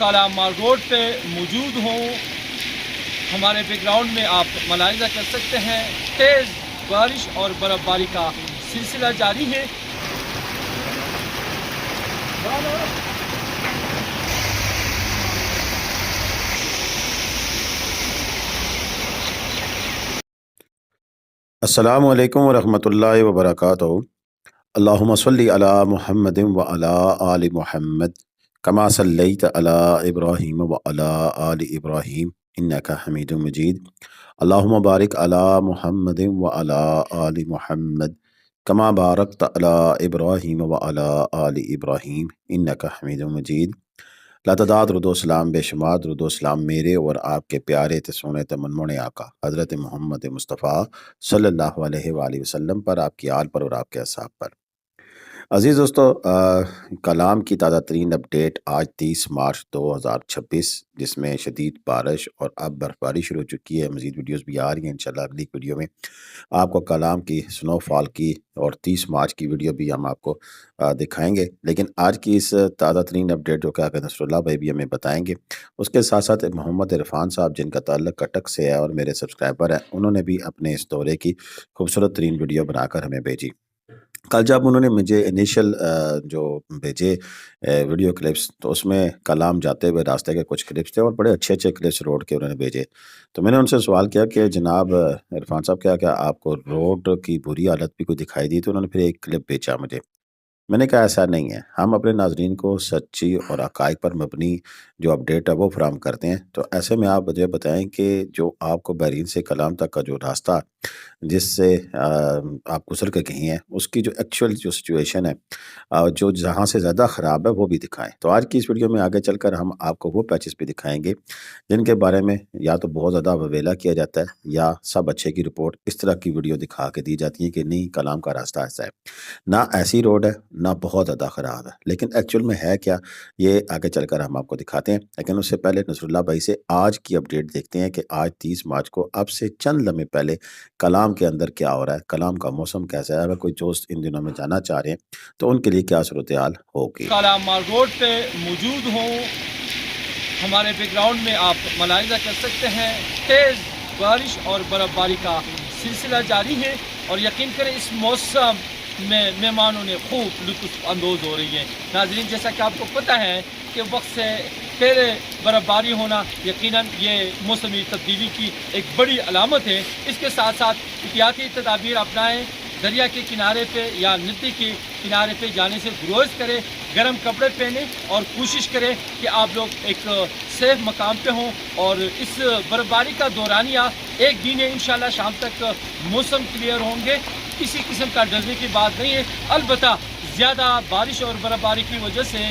काला माल रोड पे मौजूद हूँ। हमारे बैकग्राउंड में आप मुलाहिजा कर सकते हैं तेज़ बारिश और बर्फ़बारी का सिलसिला जारी है। अस्सलामु अलैकुम वरहमतुल्लाहि वबरकातुहू। अल्लाहुम्मा सल्लि अला मुहम्मदिन व अला आलि मुहम्मद कमा सल्लैत अला इब्राहीम व अला आलि इब्राहीम इन्नका हमीदुम मजीद। अल्लाहुम्मा बारिक अला मुहम्मदिन व अला आलि मुहम्मद कमा बारकत अला इब्राहीम व अला आलि इब्राहीम इन्नका हमीदुम मजीद। लातदाद रुदोसलाम बेशुमार रुदोसलाम मेरे और आपके प्यारे ते सोने ते मनमोने आका हज़रत मोहम्मद मुस्तफ़ा सल्लल्लाहु अलैहि वसल्लम पर, आपकी आल पर और आपके असहाब पर। अज़ीज़ दोस्तों, कलाम की ताज़ा तरीन अपडेट आज 30 मार्च 2026, जिसमें शदीद बारिश और अब बर्फ़बारी शुरू हो चुकी है। मज़ीद वीडियोज़ भी आ रही हैं। इंशाल्लाह अगली वीडियो में आपको कलाम की स्नोफॉल की और 30 मार्च की वीडियो भी हम आपको दिखाएंगे। लेकिन आज की इस ताज़ा तरीन अपडेट जो कि नसरुल्लाह भाई भी हमें बताएंगे, उसके साथ साथ मोहम्मद इरफान साहब जिनका ताल्लुक कटक से है और मेरे सब्सक्राइबर हैं, उन्होंने भी अपने इस दौरे की खूबसूरत तरीन वीडियो बनाकर हमें भेजी। कल जब उन्होंने मुझे इनिशियल जो भेजे वीडियो क्लिप्स, तो उसमें कलाम जाते हुए रास्ते के कुछ क्लिप्स थे और बड़े अच्छे अच्छे क्लिप्स रोड के उन्होंने भेजे। तो मैंने उनसे सवाल किया कि जनाब इरफान साहब, क्या क्या आपको रोड की बुरी हालत भी कोई दिखाई दी? तो उन्होंने फिर एक क्लिप भेजा मुझे। मैंने कहा ऐसा नहीं है, हम अपने नाजरीन को सच्ची और हक़ाइक़ पर मबनी जो अपडेट है वो फराहम करते हैं। तो ऐसे में आप मुझे बताएं कि जो आपको बहरीन से कलाम तक का जो रास्ता जिससे आप गुजर के गए हैं, उसकी जो एक्चुअल जो सिचुएशन है, जो जहाँ से ज़्यादा ख़राब है वो भी दिखाएं। तो आज की इस वीडियो में आगे चलकर हम आपको वो पैचेस भी दिखाएंगे जिनके बारे में या तो बहुत ज़्यादा ववेला किया जाता है या सब अच्छे की रिपोर्ट इस तरह की वीडियो दिखा के दी जाती है कि नहीं, कलाम का रास्ता ऐसा है, ना ऐसी रोड है, ना बहुत ज़्यादा ख़राब है। लेकिन एक्चुअल में है क्या, ये आगे चलकर हम आपको दिखाते हैं। लेकिन उससे पहले नसरुल्लाह भाई से आज की अपडेट देखते हैं कि आज 30 मार्च को अब से चंद लम्हे पहले कलाम के अंदर क्या हो रहा है, कलाम का मौसम कैसा है। अगर कोई दोस्त इन दिनों में जाना चाह रहे हैं तो उनके लिए क्या सूरत हाल होगी। काला माल रोड पे मौजूद हूँ। हमारे बैकग्राउंड में आप मुलाहिजा कर सकते हैं तेज़ बारिश और बर्फ़बारी का सिलसिला जारी है। और यकीन करें इस मौसम में मेहमानों ने खूब लुत्फ़ अंदोज़ हो रही है। नाज़रीन, जैसा कि आपको पता है कि वक्त से पहले बर्फ़बारी होना यकीनन ये मौसमी तब्दीली की एक बड़ी अलामत है। इसके साथ साथ एहतियाती तदाबीर अपनाएँ। दरिया के किनारे पे या नदी के किनारे पे जाने से गुरेज करें, गर्म कपड़े पहने और कोशिश करें कि आप लोग एक सेफ मकाम पे हों। और इस बर्फ़बारी का दौरानिया एक दिन है, इंशाल्लाह शाम तक मौसम क्लियर होंगे। किसी किस्म का डरने की बात नहीं है। अलबत्ता ज़्यादा बारिश और बर्फ़बारी की वजह से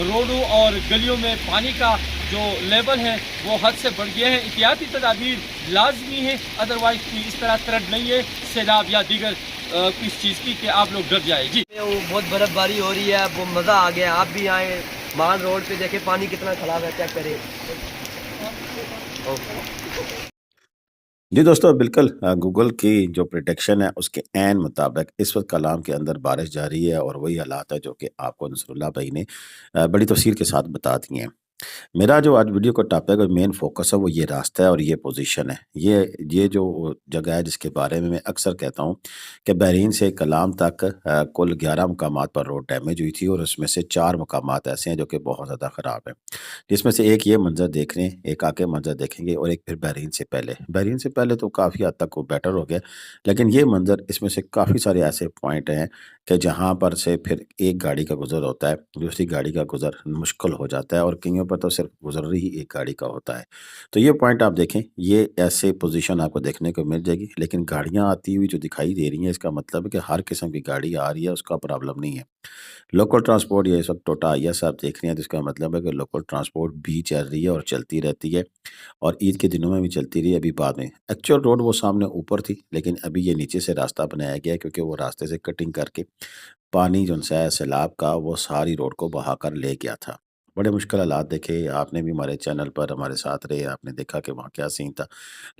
रोडों और गलियों में पानी का जो लेवल है वो हद से बढ़ गया है। एहतियाती तदाबीर लाजमी है, अदरवाइज इस तरह तरट नहीं है सैलाब या दीगर किस चीज़ की कि आप लोग डर जाए। जी, वो बहुत बर्फबारी हो रही है, वो मज़ा आ गया। आप भी आए माल रोड पे, देखे पानी कितना खराब है, चेक करें। जी दोस्तों, बिल्कुल गूगल की जो प्रिडिक्शन है उसके ऐन मुताबिक इस वक्त कलाम के अंदर बारिश जारी है और वही हालात है जो कि आपको नसरुल्लाह भाई ने बड़ी तफसील के साथ बता दिए हैं। मेरा जो आज वीडियो का टॉपिक और मेन फोकस है वो ये रास्ता है और ये पोजीशन है। ये जो जगह है जिसके बारे में मैं अक्सर कहता हूँ कि बहरीन से कलाम तक कुल 11 मकामात पर रोड डैमेज हुई थी और उसमें से 4 मकामात ऐसे हैं जो कि बहुत ज़्यादा ख़राब हैं। जिसमें से एक ये मंज़र देख रहे हैं, एक आगे मंज़र देखेंगे और एक फिर बहरीन से पहले। बहरीन से पहले तो काफ़ी हद तक वो बेटर हो गया, लेकिन ये मंज़र इसमें से काफ़ी सारे ऐसे पॉइंट हैं कि जहाँ पर से फिर एक गाड़ी का गुज़र होता है, दूसरी गाड़ी का गुज़र मुश्किल हो जाता है और कईयों पर तो सिर्फ गुज़र ही एक गाड़ी का होता है। तो ये पॉइंट आप देखें, ये ऐसे पोजीशन आपको देखने को मिल जाएगी। लेकिन गाड़ियाँ आती हुई जो दिखाई दे रही हैं, इसका मतलब है कि हर किस्म की गाड़ी आ रही है, उसका प्रॉब्लम नहीं है। लोकल ट्रांसपोर्ट ये इस वक्त टोटा आईएस आप देख रहे हैं, जिसका मतलब है कि लोकल ट्रांसपोर्ट भी चल रही है और चलती रहती है और ईद के दिनों में भी चलती रही। अभी बाद में एक्चुअल रोड वो सामने ऊपर थी, लेकिन अभी ये नीचे से रास्ता बनाया गया है क्योंकि वो रास्ते से कटिंग करके पानी जो है सैलाब का वो सारी रोड को बहा कर ले गया था। बड़े मुश्किल हालात देखे, आपने भी हमारे चैनल पर हमारे साथ रहे, आपने देखा कि वहाँ क्या सीन था।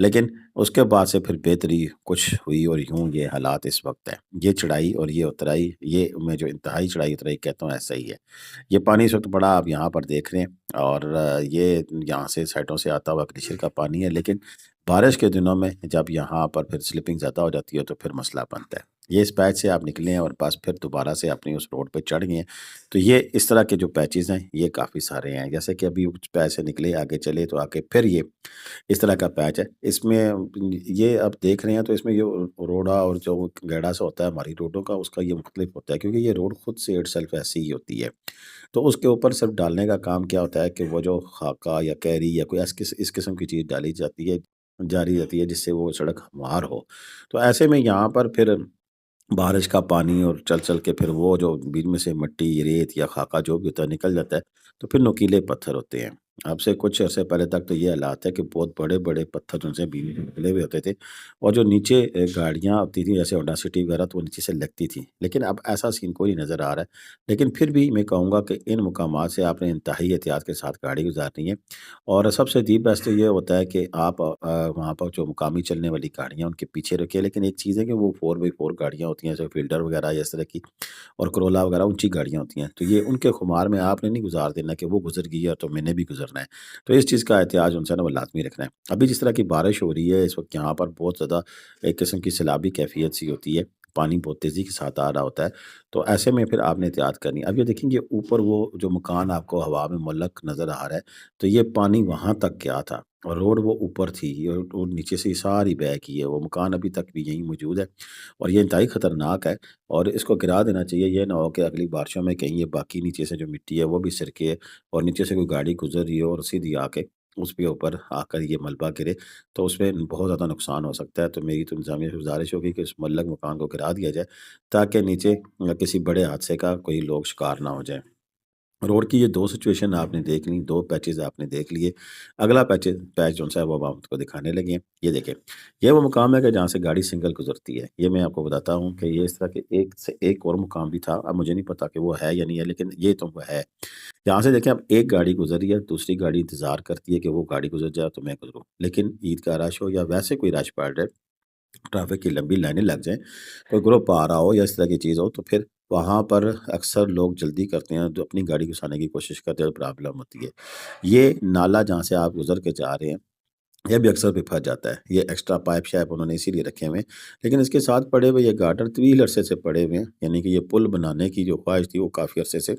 लेकिन उसके बाद से फिर बेहतरी कुछ हुई और यूँ ये हालात इस वक्त है। ये चढ़ाई और ये उतराई, ये मैं जो इंतहाई चढ़ाई उतराई कहता हूँ ऐसा ही है। ये पानी इस वक्त बड़ा आप यहाँ पर देख रहे हैं और ये यहाँ से साइडों से आता हुआ ग्लेशियर का पानी है, लेकिन बारिश के दिनों में जब यहाँ पर फिर स्लिपिंग ज़्यादा हो जाती है तो फिर मसला बनता है। ये इस पैच से आप निकले हैं और बस फिर दोबारा से अपनी उस रोड पे चढ़ गए हैं। तो ये इस तरह के जो पैचेज़ हैं ये काफ़ी सारे हैं। जैसे कि अभी उस पैच से निकले आगे चले तो आगे फिर ये इस तरह का पैच है। इसमें ये आप देख रहे हैं तो इसमें ये रोड़ा और जो गैड़ा सा होता है हमारी रोडों का, उसका ये मुख्तलिफ होता है क्योंकि ये रोड खुद से इटसेल्फ ऐसी ही होती है। तो उसके ऊपर सिर्फ डालने का काम क्या होता है कि वो जो खाका या कैरी या कोई इस किस्म की चीज़ डाली जाती है जिससे वो सड़क हमवार हो। तो ऐसे में यहाँ पर फिर बारिश का पानी और चल के फिर वो जो बीच में से मिट्टी, रेत या खाका जो भी होता है निकल जाता है, तो फिर नुकीले पत्थर होते हैं। अब से कुछ अर्से पहले तक तो ये हालात है कि बहुत बड़े-बड़े पत्थर उनसे बीच में निकले हुए होते थे और जो नीचे गाड़ियाँ आती थी जैसे होंडा सिटी वगैरह तो वो नीचे से लगती थी। लेकिन अब ऐसा सीन कोई नहीं नज़र आ रहा है। लेकिन फिर भी मैं कहूँगा कि इन मुकामात से आपने इंतहाई एहतियात के साथ गाड़ी गुज़ारनी है और सबसे दी बेस्ट तो ये होता है कि आप वहाँ पर जो मुकामी चलने वाली गाड़ियाँ उनके पीछे रखिए। लेकिन एक चीज़ है कि वो 4x4 गाड़ियाँ होती हैं जैसे फ़ील्डर वगैरह या इस तरह की और करोला वगैरह ऊँची गाड़ियाँ होती हैं। तो ये उनके खुमार में आपने नहीं गुज़ार देना कि वो गुज़र गई है तो मैंने भी गुज़रना है। तो इस चीज़ का एहतियात जो है ना वो लाज़मी रखना है। अभी जिस तरह की बारिश हो रही है इस वक़्त यहाँ पर बहुत ज़्यादा एक किस्म की सैलाबी कैफ़ियत सी होती है। पानी बहुत तेज़ी के साथ आ रहा होता है। तो ऐसे में फिर आपने एहतियात करनी है। अब ये देखेंगे ऊपर वो जो मकान आपको हवा में मुअल्लक़ नज़र आ रहा है, तो ये पानी वहाँ तक गया था और रोड वो ऊपर थी और नीचे से सारी बह गई है। वो मकान अभी तक भी यहीं मौजूद है और ये इंतहाई ख़तरनाक है और इसको गिरा देना चाहिए। ये ना हो कि अगली बारिशों में कहीं ये बाकी नीचे से जो मिट्टी है वो भी सिरके और नीचे से कोई गाड़ी गुज़र रही हो और सीधी आके उसके ऊपर आकर ये मलबा गिरे, तो उसमें बहुत ज़्यादा नुकसान हो सकता है। तो मेरी तो इंतज़ामिया से गुज़ारिश होगी कि उस मुअल्लक़ मकान को गिरा दिया जाए ताकि नीचे किसी बड़े हादसे का कोई लोग शिकार ना हो जाएँ। रोड की ये 2 सिचुएशन आपने देख ली, 2 पैचेज़ आपने देख लिए। अगला पैच जो-सा है वो अब आपको दिखाने लगे हैं। ये देखें, ये वो मुकाम है कि जहाँ से गाड़ी सिंगल गुज़रती है। ये मैं आपको बताता हूँ कि ये इस तरह के एक से एक और मुकाम भी था। अब मुझे नहीं पता कि वो है या नहीं है, लेकिन ये तो वो है। यहाँ से देखें अब एक गाड़ी गुज़र रही है, दूसरी गाड़ी इंतज़ार करती है कि वो गाड़ी गुज़र जाए तो मैं गुज़रूँ। लेकिन ईद का रश हो या वैसे कोई रश पड़ जाए, ट्रैफ़िक की लंबी लाइनें लग जाएँ, कोई ग्रुप आ रहा हो या इस तरह की चीज़ हो, तो फिर वहाँ पर अक्सर लोग जल्दी करते हैं, जो अपनी गाड़ी घुसाने की कोशिश करते हैं, तो प्रॉब्लम होती है। ये नाला जहाँ से आप गुज़र के जा रहे हैं, ये भी अक्सर बिफर जाता है। ये एक्स्ट्रा पाइप शायप उन्होंने इसीलिए रखे हुए हैं, लेकिन इसके साथ पड़े हुए ये गार्डर तवील अरसे से पड़े हुए हैं, यानी कि ये पुल बनाने की जो ख्वाहिश थी, वो काफ़ी अरसे से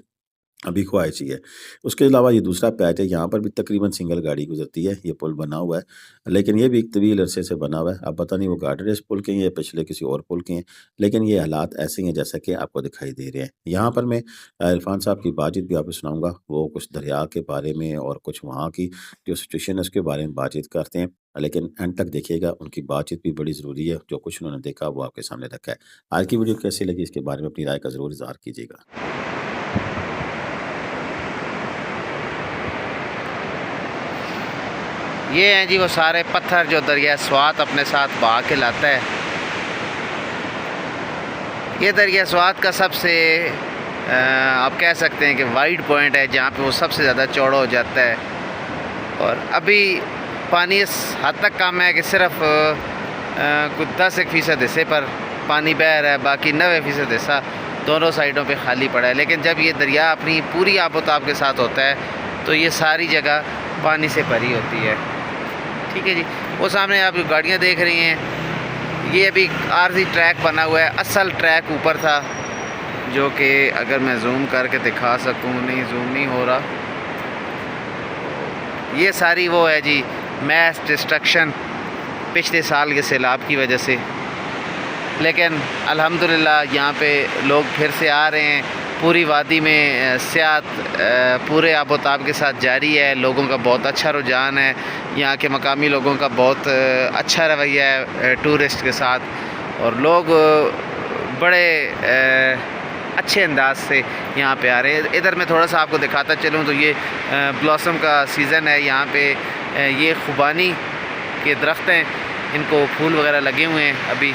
अभी ख्वाहिश ही है। उसके अलावा ये दूसरा पैच है, यहाँ पर भी तकरीबन सिंगल गाड़ी गुज़रती है, ये पुल बना हुआ है, लेकिन ये भी एक तवील अरसे से बना हुआ है। अब पता नहीं वो गार्डर इस पुल के हैं या पिछले किसी और पुल के हैं, लेकिन ये हालात ऐसे ही हैं जैसा कि आपको दिखाई दे रहे हैं। यहाँ पर मैं इरफान साहब की बातचीत भी आपको सुनाऊँगा, वो कुछ दरिया के बारे में और कुछ वहाँ की जो सिचुएशन है उसके बारे में बातचीत करते हैं। लेकिन एंड तक देखिएगा, उनकी बातचीत भी बड़ी ज़रूरी है, जो कुछ उन्होंने देखा वो आपके सामने रखा है। आज की वीडियो कैसी लगी इसके बारे में अपनी राय का ज़रूर इज़हार कीजिएगा। ये हैं जी वो सारे पत्थर जो दरिया स्वात अपने साथ बहा के लाता है। ये दरिया स्वात का सबसे आप कह सकते हैं कि वाइड पॉइंट है जहाँ पे वो सबसे ज़्यादा चौड़ा हो जाता है। और अभी पानी इस हद तक कम है कि सिर्फ कुछ 10% हिस्से पर पानी बह रहा है, बाकी 90% हिस्सा दोनों साइडों पे खाली पड़ा है। लेकिन जब ये दरिया अपनी पूरी आबोताब के साथ होता है तो ये सारी जगह पानी से भरी होती है। ठीक है जी, वो सामने आप गाड़ियाँ देख रही हैं, ये अभी आरजी ट्रैक बना हुआ है। असल ट्रैक ऊपर था, जो कि अगर मैं जूम करके दिखा सकूँ, नहीं जूम नहीं हो रहा। ये सारी वो है जी मैस डिस्ट्रक्शन पिछले साल के सैलाब की वजह से। लेकिन अल्हम्दुलिल्लाह यहाँ पे लोग फिर से आ रहे हैं। पूरी वादी में सियाहत पूरे आबोताब के साथ जारी है। लोगों का बहुत अच्छा रुझान है, यहाँ के मकामी लोगों का बहुत अच्छा रवैया है टूरिस्ट के साथ, और लोग बड़े अच्छे अंदाज से यहाँ पे आ रहे हैं। इधर मैं थोड़ा सा आपको दिखाता चलूँ तो ये ब्लॉसम का सीज़न है। यहाँ पे ये खुबानी के दरख्त हैं, इनको फूल वगैरह लगे हुए हैं अभी।